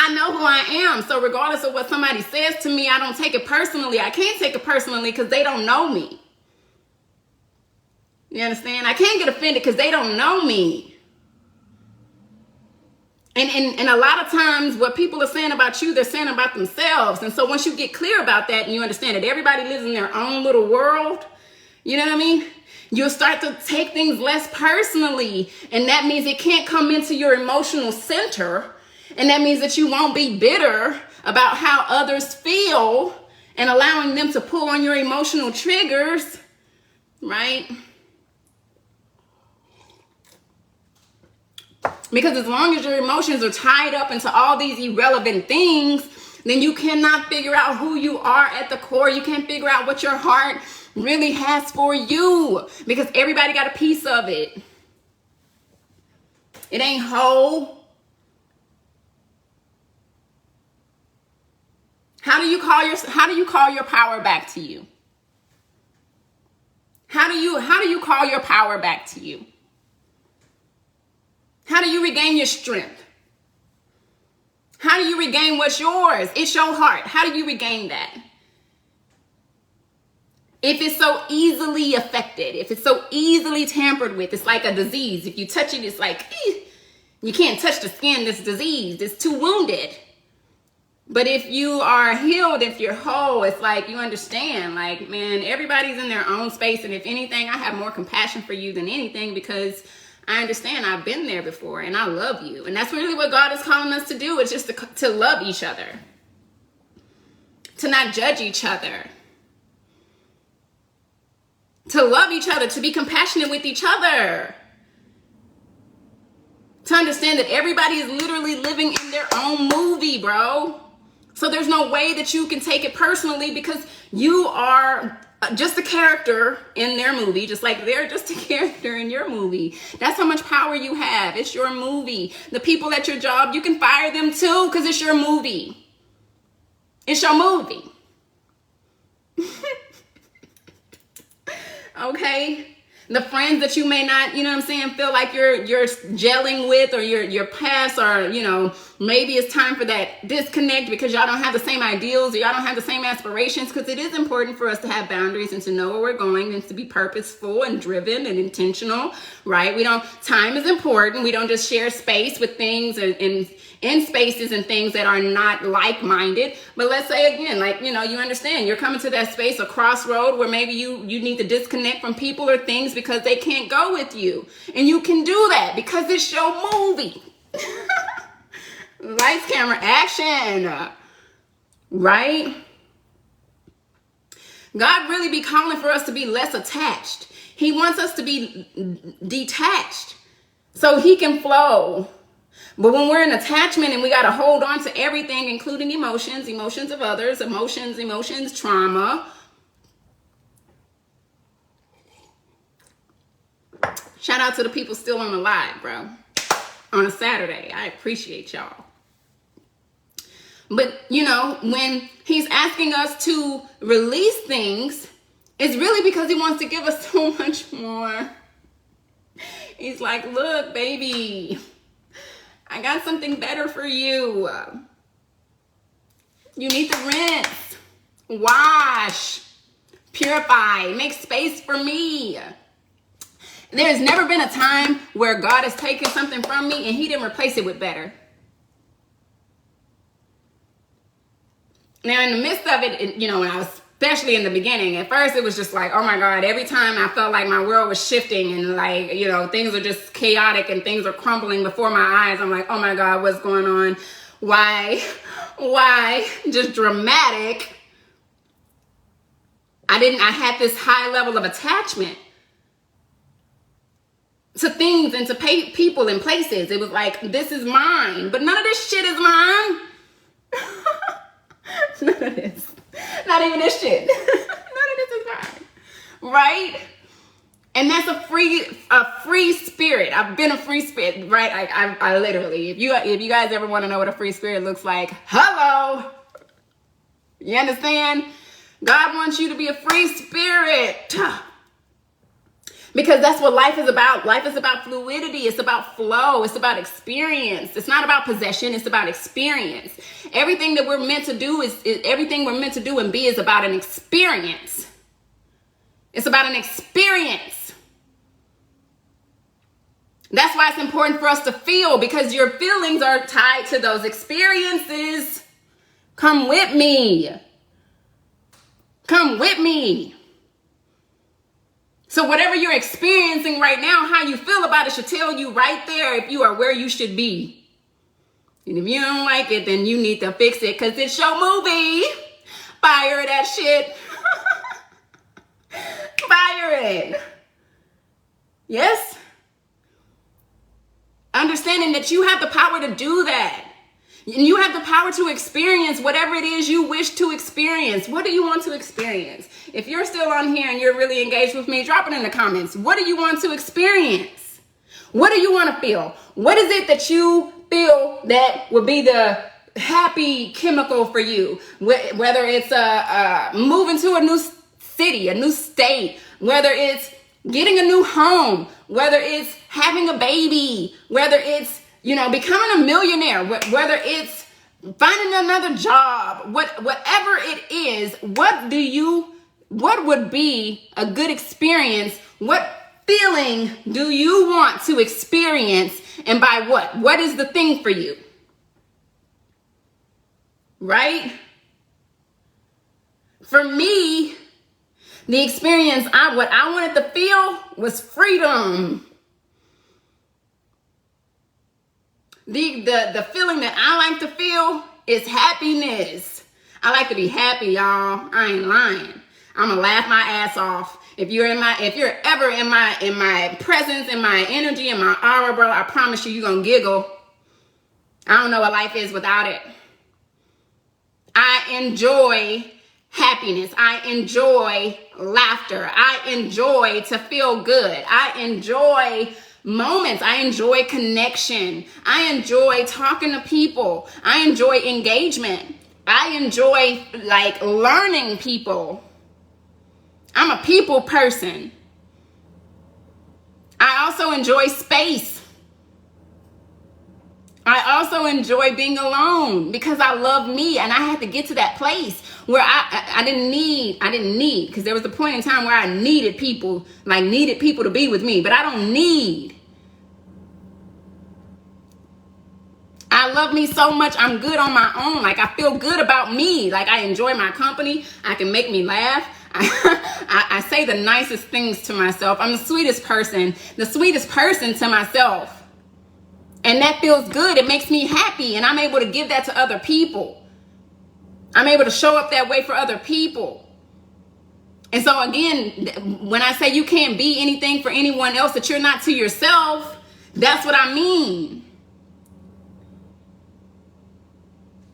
I know who I am. So regardless of what somebody says to me, I don't take it personally. I can't take it personally because they don't know me. You understand? I can't get offended because they don't know me. And a lot of times what people are saying about you, they're saying about themselves. And so once you get clear about that and you understand that everybody lives in their own little world, you know what I mean? You'll start to take things less personally. And that means it can't come into your emotional center. And that means that you won't be bitter about how others feel and allowing them to pull on your emotional triggers, right? Because as long as your emotions are tied up into all these irrelevant things, then you cannot figure out who you are at the core. You can't figure out what your heart really has for you because everybody got a piece of it. It ain't whole. do you call your power back to you? How do you call your power back to you? How do you regain your strength? How do you regain what's yours? It's your heart. How do you regain that? If it's so easily affected, if it's so easily tampered with, it's like a disease. If you touch it, it's like, you can't touch the skin that's diseased. It's too wounded. But if you are healed, if you're whole, it's like you understand, like, man, everybody's in their own space. And if anything, I have more compassion for you than anything, because I understand I've been there before and I love you. And that's really what God is calling us to do. It's just to love each other, to not judge each other, to love each other, to be compassionate with each other, to understand that everybody is literally living in their own movie, bro. So there's no way that you can take it personally, because you are just a character in their movie, just like they're just a character in your movie. That's how much power you have. It's your movie. The people at your job, you can fire them too, because it's your movie. It's your movie. Okay? The friends that you may not, you know what I'm saying, feel like you're gelling with, or your past, or, you know, maybe it's time for that disconnect because y'all don't have the same ideals, or y'all don't have the same aspirations, because it is important for us to have boundaries and to know where we're going and to be purposeful and driven and intentional, right? Time is important. We don't just share space with things and in spaces and things that are not like-minded. But let's say again, like, you know, you understand you're coming to that space, a crossroad, where maybe you need to disconnect from people or things because they can't go with you. And you can do that because it's your movie. Lights, camera, action. Right? God really be calling for us to be less attached. He wants us to be detached so he can flow. But when we're in attachment and we got to hold on to everything, including emotions of others, emotions, trauma. Shout out to the people still on the live, bro, on a Saturday. I appreciate y'all. But, you know, when he's asking us to release things, it's really because he wants to give us so much more. He's like, look, baby, I got something better for you. You need to rinse, wash, purify, make space for me. There's never been a time where God has taken something from me and he didn't replace it with better. Now, in the midst of it, you know, when I was, especially in the beginning, at first it was just like, oh my God, every time I felt like my world was shifting and like, you know, things are just chaotic and things are crumbling before my eyes. I'm like, oh my God, what's going on? Why? Just dramatic. I had this high level of attachment to things and to people and places. It was like, this is mine, but none of this shit is mine. None of this. Not even this shit. None of this is mine. Right? And that's a free spirit. I've been a free spirit, right? I literally, if you guys ever want to know what a free spirit looks like, hello. You understand? God wants you to be a free spirit. Because that's what life is about. Life is about fluidity. It's about flow. It's about experience. It's not about possession. It's about experience. Everything that we're meant to do everything we're meant to do and be is about an experience. It's about an experience. That's why it's important for us to feel, because your feelings are tied to those experiences. Come with me. Come with me. So whatever you're experiencing right now, how you feel about it should tell you right there if you are where you should be. And if you don't like it, then you need to fix it, because it's your movie. Fire that shit. Fire it. Yes? Understanding that you have the power to do that. And you have the power to experience whatever it is you wish to experience. What do you want to experience? If you're still on here and you're really engaged with me, drop it in the comments. What do you want to experience? What do you want to feel? What is it that you feel that would be the happy chemical for you, whether it's moving to a new city, a new state, whether it's getting a new home, whether it's having a baby, whether it's, becoming a millionaire, whether it's finding another job, whatever it is, what would be a good experience? What feeling do you want to experience, and by what? What is the thing for you? Right? For me, the experience, what I wanted to feel was freedom. The feeling that I like to feel is happiness. I like to be happy, y'all. I ain't lying. I'm gonna laugh my ass off. If you're ever in my presence, in my energy, in my aura, bro, I promise you're gonna giggle. I don't know what life is without it. I enjoy happiness. I enjoy laughter. I enjoy to feel good. I enjoy moments. I enjoy connection. I enjoy talking to people. I enjoy engagement. I enjoy learning people. I'm a people person. I also enjoy space. I also enjoy being alone because I love me, and I had to get to that place where I didn't need, because there was a point in time where I needed people to be with me, but I don't need. I love me so much. I'm good on my own. I feel good about me. I enjoy my company. I can make me laugh. I say the nicest things to myself. I'm the sweetest person to myself. And that feels good. It makes me happy. And I'm able to give that to other people. I'm able to show up that way for other people. And so again, when I say you can't be anything for anyone else that you're not to yourself, that's what I mean.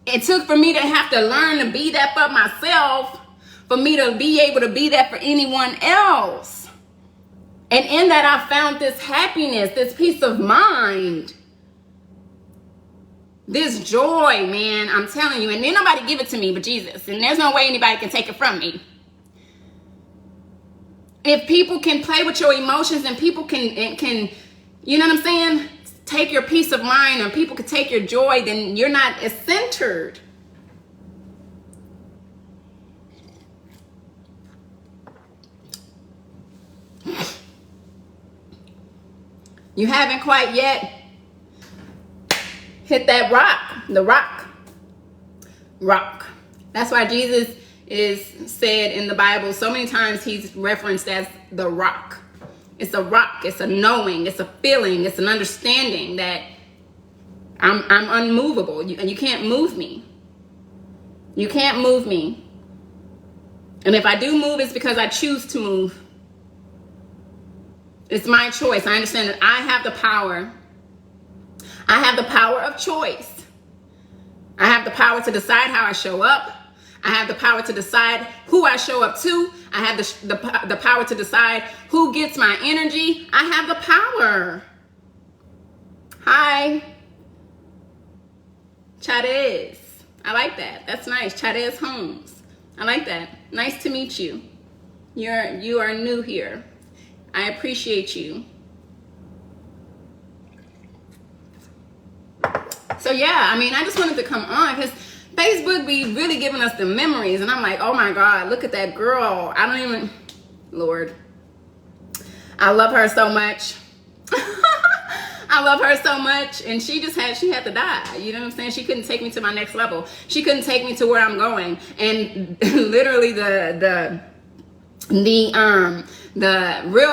It took for me to have to learn to be that for myself, for me to be able to be that for anyone else. And in that, I found this happiness, this peace of mind, this joy, man. I'm telling you. And then nobody give it to me but Jesus. And there's no way anybody can take it from me. If people can play with your emotions and people can, you know what I'm saying? Take your peace of mind, and people can take your joy, then you're not as centered. You haven't quite yet hit that the rock. That's why Jesus is said in the Bible so many times. He's referenced as the rock. It's a rock. It's a knowing. It's a feeling. It's an understanding that I'm unmovable. You can't move me. You can't move me. And if I do move, it's because I choose to move. It's my choice. I understand that I have the power. I have the power of choice. I have the power to decide how I show up. I have the power to decide who I show up to. I have the power to decide who gets my energy. I have the power. Hi. Chavez. I like that. That's nice. Chavez Holmes. I like that. Nice to meet you. You are new here. I appreciate you. So yeah, I just wanted to come on because Facebook be really giving us the memories, and I'm like, oh my God, look at that girl. Lord, I love her so much. I love her so much, and she had to die. You know what I'm saying? She couldn't take me to my next level. She couldn't take me to where I'm going. And literally the reel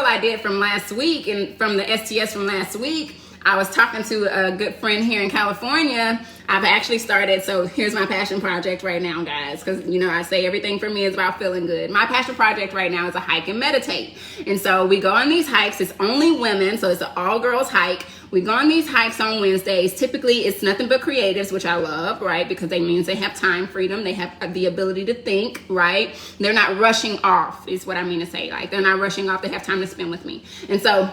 I did from last week, and from the STS from last week, I was talking to a good friend here in California. I've actually started, so here's my passion project right now, guys, because, I say everything for me is about feeling good. My passion project right now is a hike and meditate. And so we go on these hikes. It's only women, so it's an all-girls hike. We go on these hikes on Wednesdays. Typically, it's nothing but creatives, which I love, right, because that means they have time freedom. They have the ability to think, right? They're not rushing off, is what I mean to say. They're not rushing off. They have time to spend with me. And so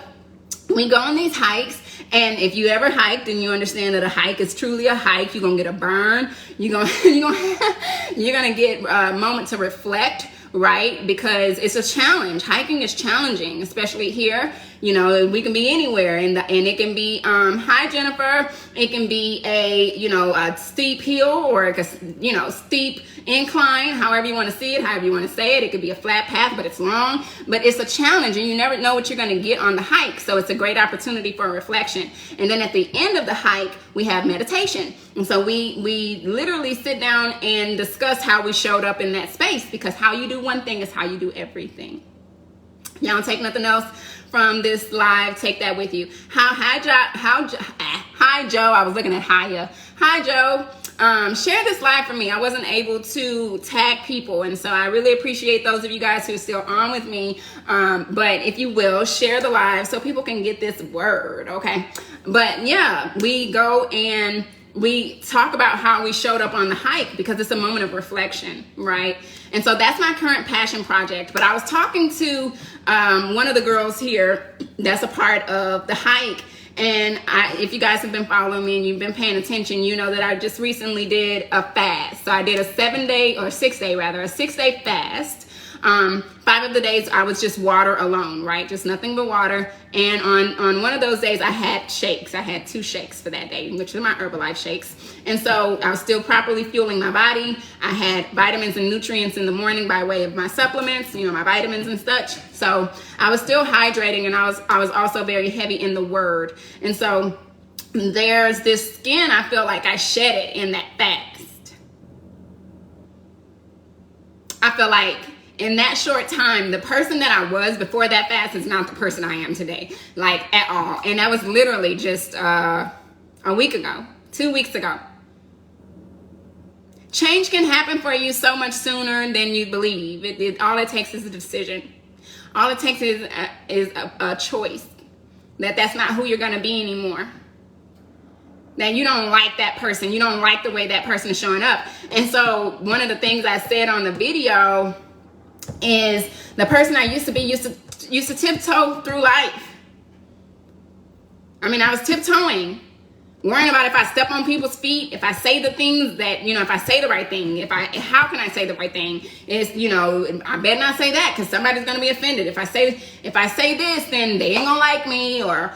we go on these hikes, and if you ever hiked and you understand that a hike is truly a hike, you're gonna get a burn. You're gonna get a moment to reflect, right? Because it's a challenge. Hiking is challenging, especially here. You know, we can be anywhere, and it can be hi Jennifer. It can be a steep hill, or a steep incline, however you want to see it, however you want to say it. It could be a flat path, but it's long. But it's a challenge, and you never know what you're going to get on the hike. So it's a great opportunity for reflection. And then at the end of the hike, we have meditation. And so we literally sit down and discuss how we showed up in that space, because how you do one thing is how you do everything. Y'all don't take nothing else from this live. Take that with you. Hi Joe. I was looking at Haya. Hi Joe. Share this live for me. I wasn't able to tag people, and so I really appreciate those of you guys who are still on with me. But if you will, share the live so people can get this word, okay? But yeah, we go and we talk about how we showed up on the hike, because it's a moment of reflection, right? And so that's my current passion project. But I was talking to one of the girls here that's a part of the hike. And if you guys have been following me and you've been paying attention, you know that I just recently did a fast. So I did a 6-day fast. 5 of the days I was just water alone, right? Just nothing but water. And on one of those days I had shakes. I had 2 shakes for that day, which are my Herbalife shakes. And so I was still properly fueling my body. I had vitamins and nutrients in the morning by way of my supplements, my vitamins and such. So I was still hydrating, and I was also very heavy in the word. And so there's this skin I feel like I shedded in that fast. I feel like in that short time, the person that I was before that fast is not the person I am today, like at all. And that was literally just a week ago, 2 weeks ago. Change can happen for you so much sooner than you believe. All it takes is a decision. All it takes is a choice that's not who you're going to be anymore. That you don't like that person. You don't like the way that person is showing up. And so one of the things I said on the video is the person I used to be used to tiptoe through life. I mean, I was tiptoeing, worrying about if I step on people's feet, if I say the things that, if I say the right thing, how can I say the right thing? Is, I better not say that, because somebody's going to be offended. If I say this, then they ain't going to like me, or,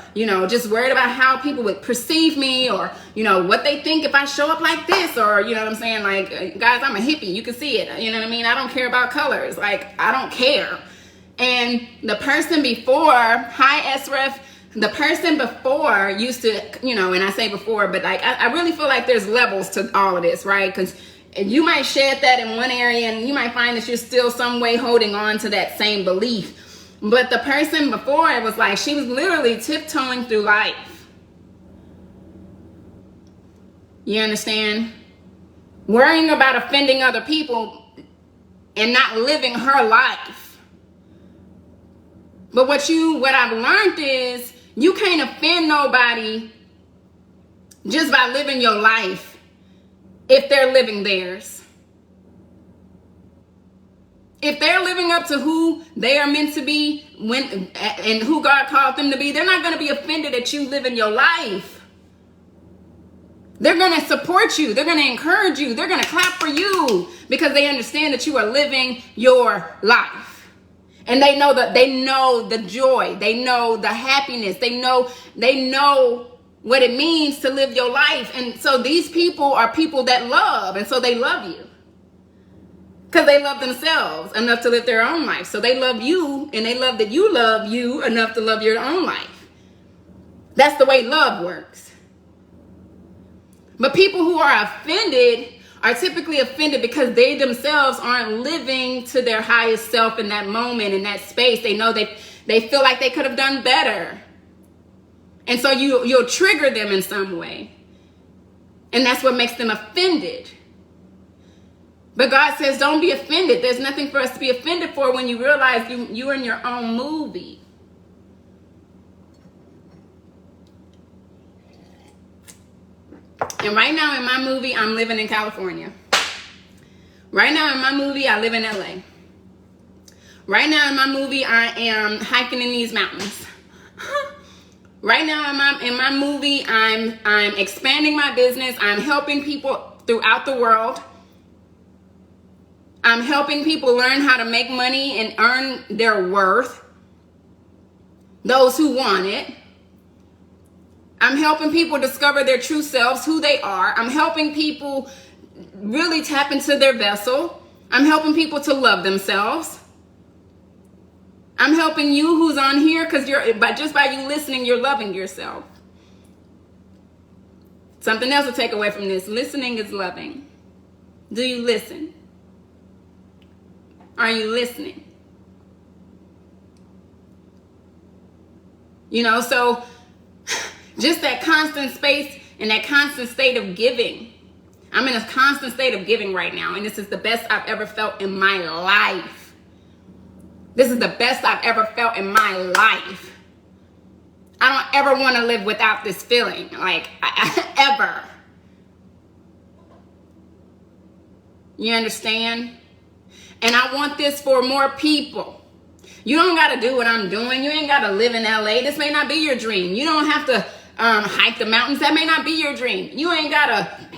just worried about how people would perceive me, or, what they think if I show up like this, or, you know what I'm saying? Like, guys, I'm a hippie. You can see it. You know what I mean? I don't care about colors. Like, I don't care. And the person before, hi SREF, the person before used to, and I say before, but like, I really feel like there's levels to all of this, right? Because you might shed that in one area, and you might find that you're still some way holding on to that same belief. But the person before, it was like she was literally tiptoeing through life. You understand? Worrying about offending other people and not living her life. But what I've learned is, you can't offend nobody just by living your life if they're living theirs. If they're living up to who they are meant to be and who God called them to be, they're not going to be offended at you living your life. They're going to support you. They're going to encourage you. They're going to clap for you, because they understand that you are living your life. And they know the joy, they know the happiness, they know what it means to live your life. And so these people are people that love, and so they love you. Because they love themselves enough to live their own life. So they love you, and they love that you love you enough to love your own life. That's the way love works. But people who are offended are typically offended because they themselves aren't living to their highest self in that moment, in that space. They know they feel like they could have done better. And so you'll trigger them in some way. And that's what makes them offended. But God says, don't be offended. There's nothing for us to be offended for when you realize you're in your own movie. And right now in my movie, I'm living in California. Right now in my movie, I live in LA. Right now in my movie, I am hiking in these mountains. Right now in my movie, I'm expanding my business. I'm helping people throughout the world. I'm helping people learn how to make money and earn their worth. Those who want it. I'm helping people discover their true selves, who they are. I'm helping people really tap into their vessel. I'm helping people to love themselves. I'm helping you who's on here because just by you listening, you're loving yourself. Something else to take away from this. Listening is loving. Do you listen? Are you listening? So just that constant space and that constant state of giving. I'm in a constant state of giving right now, and this is the best I've ever felt in my life. This is the best I've ever felt in my life. I don't ever want to live without this feeling, ever. You understand? And I want this for more people. You don't got to do what I'm doing. You ain't got to live in LA. This may not be your dream. You don't have to hike the mountains. That may not be your dream. You ain't got to,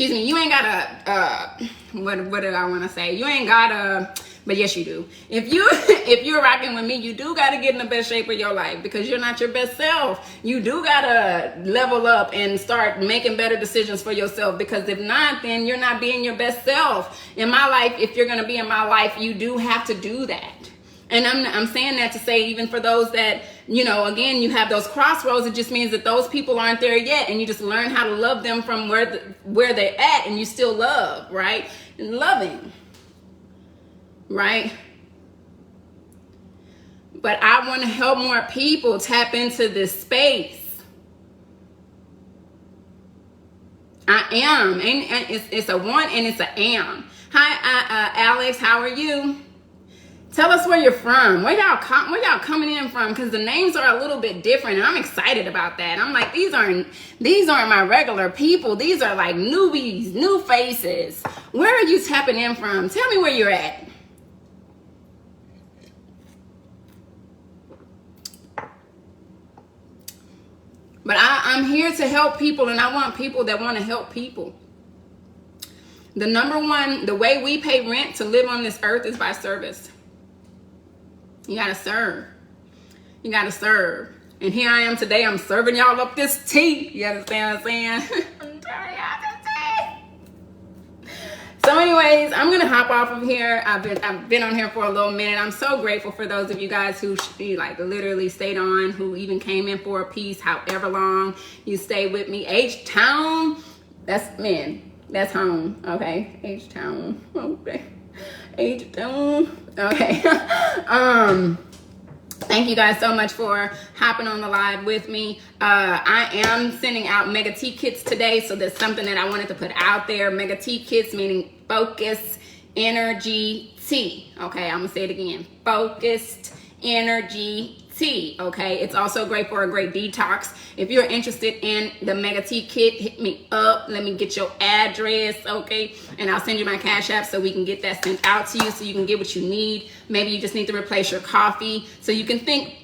you ain't got to, what did I want to say? You ain't got to, but yes you do. If you're rocking with me, you do got to get in the best shape of your life because you're not your best self. You do got to level up and start making better decisions for yourself, because if not, then you're not being your best self. In my life, if you're going to be in my life, you do have to do that. And I'm saying that to say, even for those that, again, you have those crossroads, it just means that those people aren't there yet, and you just learn how to love them from where they're at, and you still love, right? And loving, right? But I want to help more people tap into this space. I am, and it's a one and it's an am. Hi, Alex, how are you? Tell us where you're from. Where y'all coming in from? Because the names are a little bit different, and I'm excited about that. I'm like, these aren't my regular people. These are like newbies, new faces. Where are you tapping in from? Tell me where you're at. But I'm here to help people, and I want people that want to help people. The way we pay rent to live on this earth is by service. You gotta serve. You gotta serve. And here I am today. I'm serving y'all up this tea. You understand what I'm saying? I'm telling y'all this tea. So anyways, I'm gonna hop off of here. I've been on here for a little minute. I'm so grateful for those of you guys who literally stayed on, who even came in for a piece, however long you stay with me. H-Town, that's home. Okay, H-Town. Okay. H-Town. Okay. Thank you guys so much for hopping on the live with me. I am sending out Mega Tea Kits today, so there's something that I wanted to put out there. Mega Tea Kits, meaning focus, energy, tea. Okay, I'm gonna say it again. Focused energy tea. Okay, it's also great for a great detox. If you're interested in the Mega Tea Kit, hit me up. Let me get your address, okay? And I'll send you my Cash App so we can get that sent out to you so you can get what you need. Maybe you just need to replace your coffee so you can think.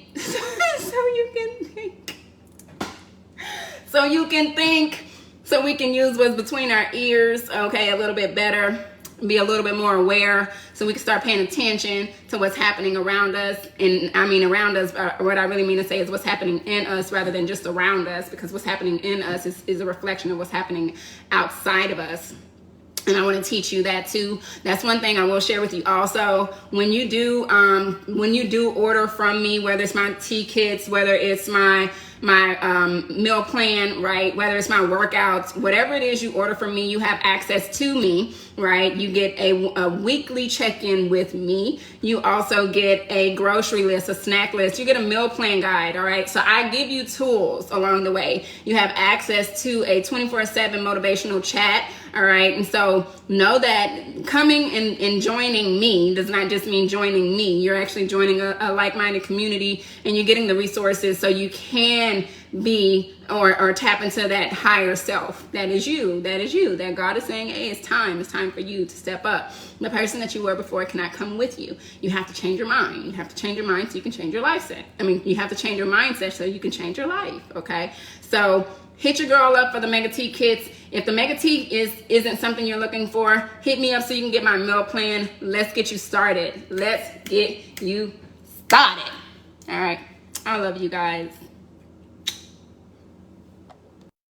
So we can use what's between our ears, okay, a little bit better. Be a little bit more aware so we can start paying attention to what's happening around us. And I mean around us, what I really mean to say is what's happening in us rather than just around us, because what's happening in us is a reflection of what's happening outside of us. And I want to teach you that too. That's one thing I will share with you also. When you do order from me, whether it's my tea kits, whether it's my meal plan, right? Whether it's my workouts, whatever it is you order from me, you have access to me, right? You get a weekly check-in with me. You also get a grocery list, a snack list. You get a meal plan guide, all right? So I give you tools along the way. You have access to a 24/7 motivational chat. All right. And so know that coming and joining me does not just mean joining me. You're actually joining a like-minded community, and you're getting the resources so you can be or tap into that higher self. That is you. That God is saying, hey, it's time for you to step up. The person that you were before cannot come with you. You have to change your mind. You have to change your mind so you can change your you have to change your mindset so you can change your life. Okay. So hit your girl up for the Mega T kits. If the Mega T isn't something you're looking for, hit me up so you can get my meal plan. Let's get you started. All right. I love you guys.